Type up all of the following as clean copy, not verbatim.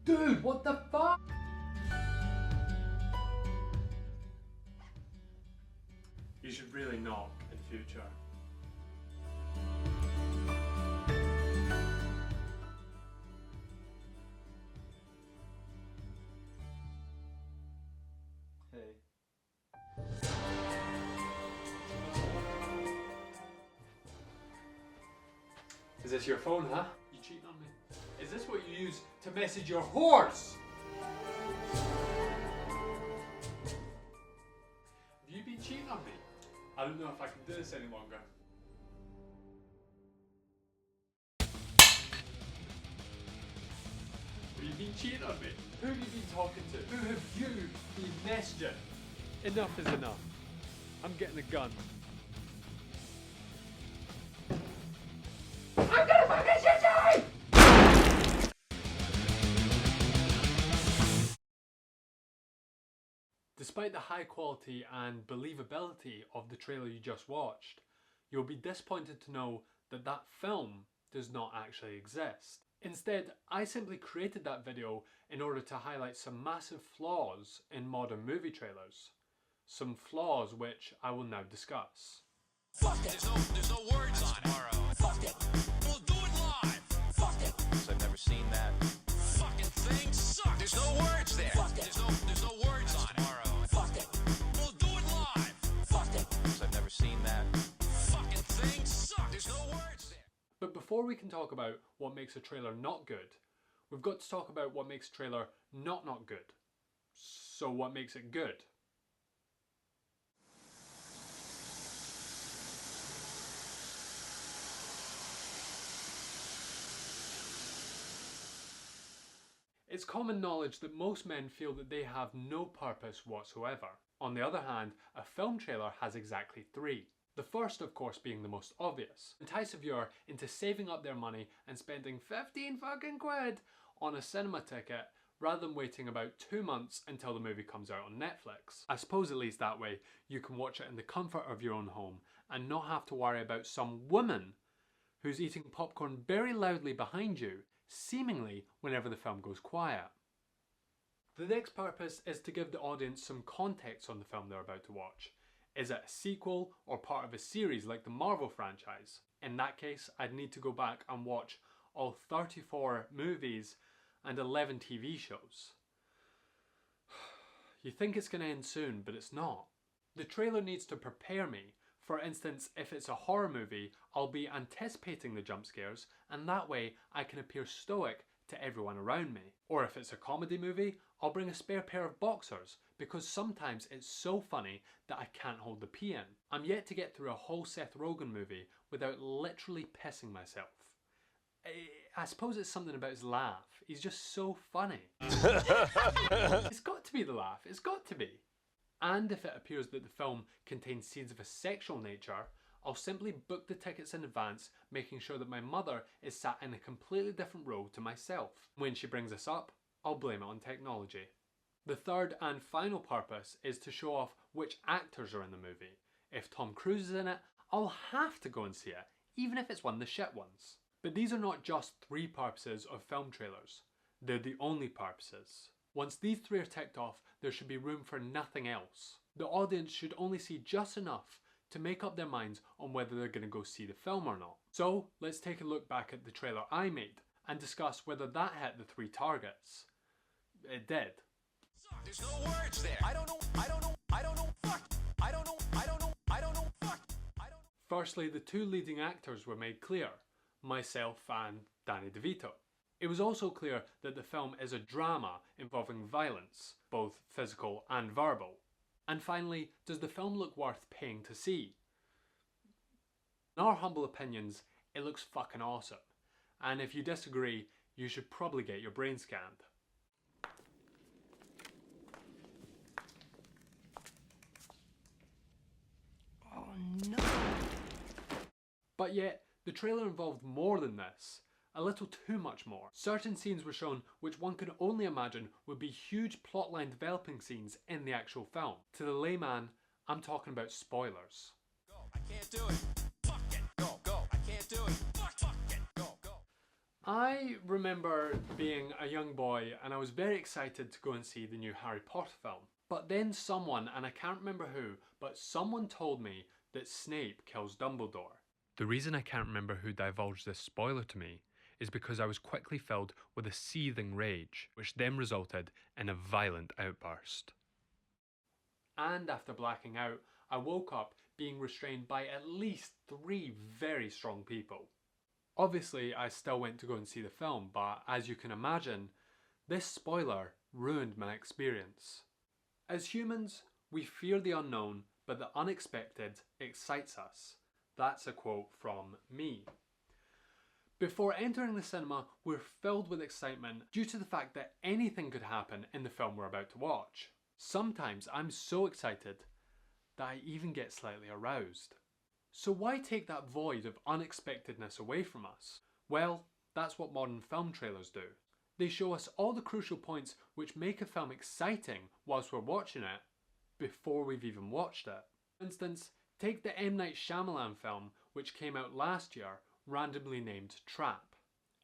Dude, what the fuck? You should really knock in future. Hey. Is this your phone, huh? You cheating on me? Is this what you use to message your whores? Have you been cheating on me? I don't know if I can do this any longer. Have you been cheating on me? Who have you been talking to? Who have you been messaging? Enough is enough. I'm getting a gun. I'm gonna fucking shoot you! Despite the high quality and believability of the trailer you just watched, you'll be disappointed to know that that film does not actually exist. Instead, I simply created that video in order to highlight some massive flaws in modern movie trailers. Some flaws which I will now discuss. Fuck it. There's no words on it. Fuck it. We'll do it live. Fuck it. I've never seen that. Fucking thing sucks. There's no words there. Fuck it. There's no words on it. Fuck it. We'll do it live. Fuck it. I've never seen that. Fucking thing sucks. There's no words there. But before we can talk about what makes a trailer not good, we've got to talk about what makes a trailer not good. So what makes it good? It's common knowledge that most men feel that they have no purpose whatsoever. On the other hand, a film trailer has exactly three. The first, of course, being the most obvious. Entice a viewer into saving up their money and spending 15 fucking quid on a cinema ticket rather than waiting about 2 months until the movie comes out on Netflix. I suppose at least that way you can watch it in the comfort of your own home and not have to worry about some woman who's eating popcorn very loudly behind you, seemingly whenever the film goes quiet. The next purpose is to give the audience some context on the film they're about to watch. Is it a sequel or part of a series like the Marvel franchise? In that case, I'd need to go back and watch all 34 movies and 11 TV shows. You think it's going to end soon, but it's not. The trailer needs to prepare me. For instance, if it's a horror movie, I'll be anticipating the jump scares, and that way I can appear stoic to everyone around me. Or if it's a comedy movie, I'll bring a spare pair of boxers, because sometimes it's so funny that I can't hold the pee in. I'm yet to get through a whole Seth Rogen movie without literally pissing myself. I suppose it's something about his laugh. He's just so funny. It's got to be the laugh, it's got to be. And if it appears that the film contains scenes of a sexual nature, I'll simply book the tickets in advance, making sure that my mother is sat in a completely different row to myself. When she brings this up, I'll blame it on technology. The third and final purpose is to show off which actors are in the movie. If Tom Cruise is in it, I'll have to go and see it, even if it's one of the shit ones. But these are not just three purposes of film trailers. They're the only purposes. Once these three are ticked off, there should be room for nothing else. The audience should only see just enough to make up their minds on whether they're going to go see the film or not. So let's take a look back at the trailer I made and discuss whether that hit the three targets. It did. There's no words there. I don't know, fuck. Firstly, the two leading actors were made clear, myself and Danny Devito. It was also clear that the film is a drama involving violence, both physical and verbal. And finally, does the film look worth paying to see? In our humble opinions, it looks fucking awesome. And if you disagree, you should probably get your brain scanned. Oh no. But yet, the trailer involved more than this. A little too much more. Certain scenes were shown which one could only imagine would be huge plotline developing scenes in the actual film. To the layman, I'm talking about spoilers. Go, I can't do it. Fuck it. Go, I can't do it. Fuck it. Go. I remember being a young boy and I was very excited to go and see the new Harry Potter film. But then someone, and I can't remember who, but someone told me that Snape kills Dumbledore. The reason I can't remember who divulged this spoiler to me is because I was quickly filled with a seething rage, which then resulted in a violent outburst. And after blacking out, I woke up being restrained by at least 3 very strong people. Obviously, I still went to go and see the film, but as you can imagine, this spoiler ruined my experience. As humans, we fear the unknown, but the unexpected excites us. That's a quote from me. Before entering the cinema, we're filled with excitement due to the fact that anything could happen in the film we're about to watch. Sometimes I'm so excited that I even get slightly aroused. So why take that void of unexpectedness away from us? Well, that's what modern film trailers do. They show us all the crucial points which make a film exciting whilst we're watching it before we've even watched it. For instance, take the M. Night Shyamalan film which came out last year, randomly named Trap.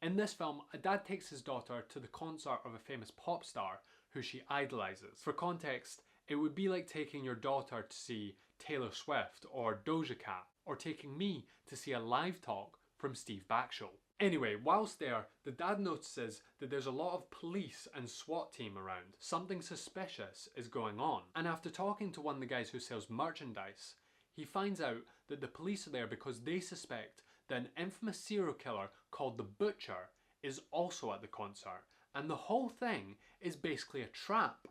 In this film, a dad takes his daughter to the concert of a famous pop star who she idolises. For context, it would be like taking your daughter to see Taylor Swift or Doja Cat, or taking me to see a live talk from Steve Backshall. Anyway, whilst there, the dad notices that there's a lot of police and SWAT team around. Something suspicious is going on. And after talking to one of the guys who sells merchandise, he finds out that the police are there because they suspect that an infamous serial killer called the Butcher is also at the concert. And the whole thing is basically a trap.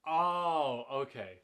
Oh, okay.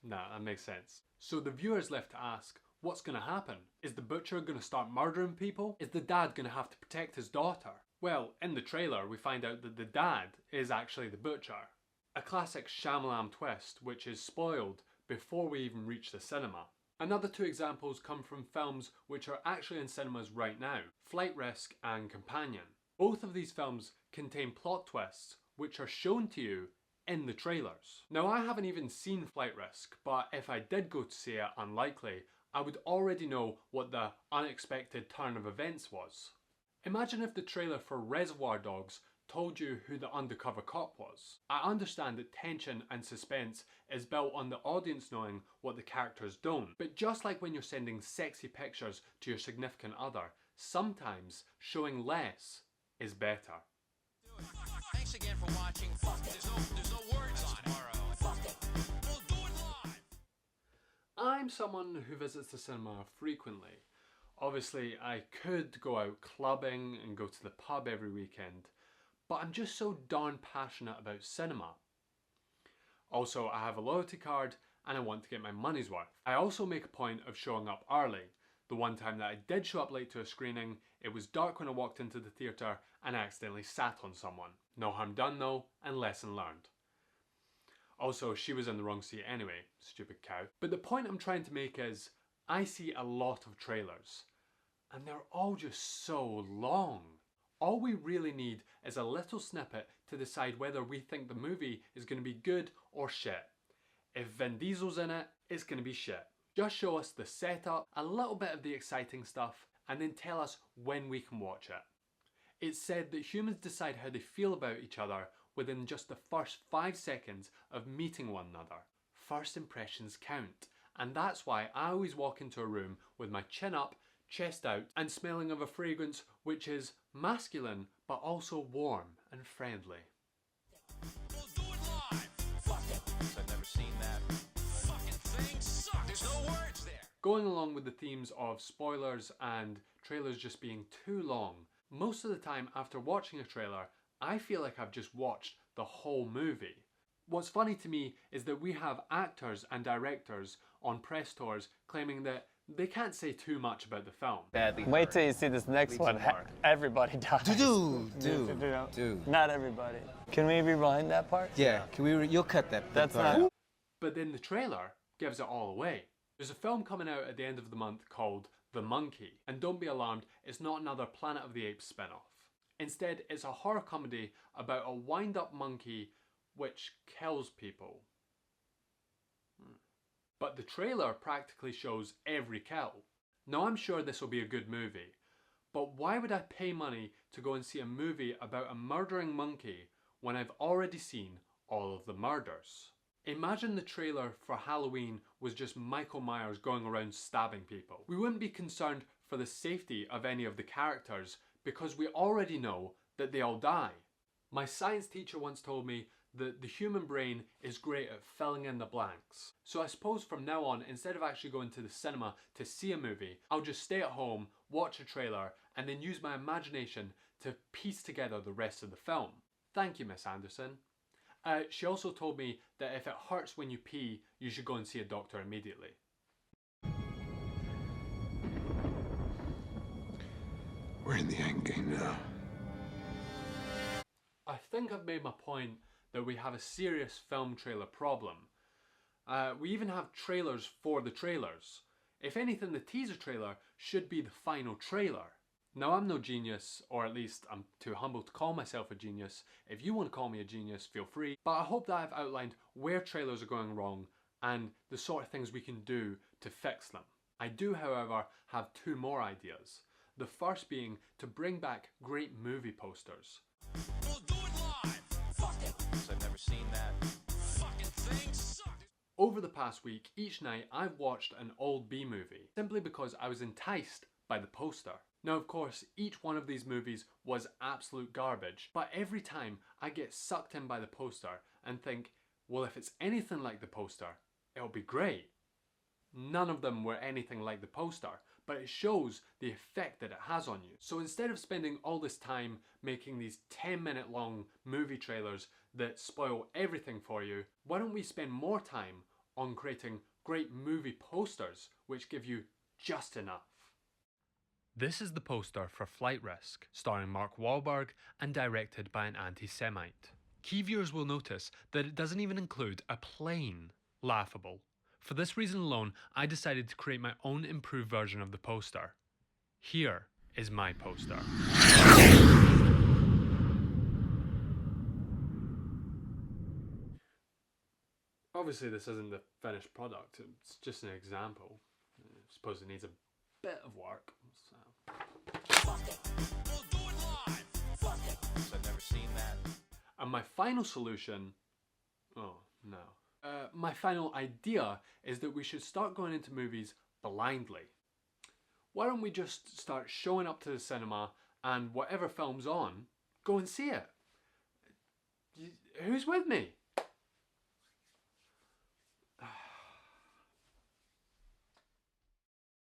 Nah, that makes sense. So the viewer's left to ask, what's going to happen? Is the butcher going to start murdering people? Is the dad going to have to protect his daughter? Well, in the trailer we find out that the dad is actually the butcher. A classic Shyamalan twist which is spoiled before we even reach the cinema. Another 2 examples come from films which are actually in cinemas right now, Flight Risk and Companion. Both of these films contain plot twists which are shown to you in the trailers. Now I haven't even seen Flight Risk, but if I did go to see it, unlikely, I would already know what the unexpected turn of events was. Imagine if the trailer for Reservoir Dogs told you who the undercover cop was. I understand that tension and suspense is built on the audience knowing what the characters don't, but just like when you're sending sexy pictures to your significant other, sometimes showing less is better. Thanks again for watching. There's no words on it. We'll do it live. I'm someone who visits the cinema frequently. Obviously, I could go out clubbing and go to the pub every weekend, but I'm just so darn passionate about cinema. Also, I have a loyalty card and I want to get my money's worth. I also make a point of showing up early. The one time that I did show up late to a screening, it was dark when I walked into the theatre and I accidentally sat on someone. No harm done though, and lesson learned. Also, she was in the wrong seat anyway, stupid cow. But the point I'm trying to make is, I see a lot of trailers, and they're all just so long. All we really need is a little snippet to decide whether we think the movie is going to be good or shit. If Vin Diesel's in it, it's going to be shit. Just show us the setup, a little bit of the exciting stuff, and then tell us when we can watch it. It's said that humans decide how they feel about each other within just the first 5 seconds of meeting one another. First impressions count, and that's why I always walk into a room with my chin up, chest out, and smelling of a fragrance which is masculine but also warm and friendly. We'll do it live. Fuck it. I've never seen that. Fucking thing sucks. There's no words there. Going along with the themes of spoilers and trailers just being too long, most of the time after watching a trailer, I feel like I've just watched the whole movie. What's funny to me is that we have actors and directors on press tours claiming that they can't say too much about the film. Badly Wait hurt. till you see this next Leaves one. a mark. Everybody dies. Dude. Not everybody. Can we rewind that part? Yeah, can we? You'll cut that. That's part not. out. But then the trailer gives it all away. There's a film coming out at the end of the month called The Monkey, and don't be alarmed, it's not another Planet of the Apes spin-off. Instead, it's a horror comedy about a wind-up monkey which kills people. But the trailer practically shows every kill. Now I'm sure this will be a good movie, But why would I pay money to go and see a movie about a murdering monkey when I've already seen all of the murders? Imagine the trailer for Halloween was just Michael Myers going around stabbing people. We wouldn't be concerned for the safety of any of the characters because we already know that they all die. My science teacher once told me that the human brain is great at filling in the blanks. So I suppose from now on, instead of actually going to the cinema to see a movie, I'll just stay at home, watch a trailer, and then use my imagination to piece together the rest of the film. Thank you, Miss Anderson. She also told me that if it hurts when you pee, you should go and see a doctor immediately. We're in the end game now. I think I've made my point that we have a serious film trailer problem. We even have trailers for the trailers. If anything, the teaser trailer should be the final trailer. Now, I'm no genius, or at least I'm too humble to call myself a genius. If you want to call me a genius, feel free. But I hope that I've outlined where trailers are going wrong and the sort of things we can do to fix them. I do, however, have two more ideas. The first being to bring back great movie posters. We'll do it live. Fuck it. I've never seen that. Fucking thing sucks. Over the past week, each night I've watched an old B movie, simply because I was enticed by the poster. Now, of course, each one of these movies was absolute garbage, but every time I get sucked in by the poster and think, well, if it's anything like the poster, it'll be great. None of them were anything like the poster, but it shows the effect that it has on you. So instead of spending all this time making these 10-minute long movie trailers that spoil everything for you, why don't we spend more time on creating great movie posters which give you just enough? This is the poster for Flight Risk, starring Mark Wahlberg and directed by an anti-Semite. Key viewers will notice that it doesn't even include a plane. Laughable. For this reason alone, I decided to create my own improved version of the poster. Here is my poster. Obviously this isn't the finished product, it's just an example. I suppose it needs a bit of work. So. Fuck it. We'll do it live. Fuck it. I've never seen that. And my final solution, oh no. My final idea is that we should start going into movies blindly. Why don't we just start showing up to the cinema and whatever film's on, go and see it? Who's with me?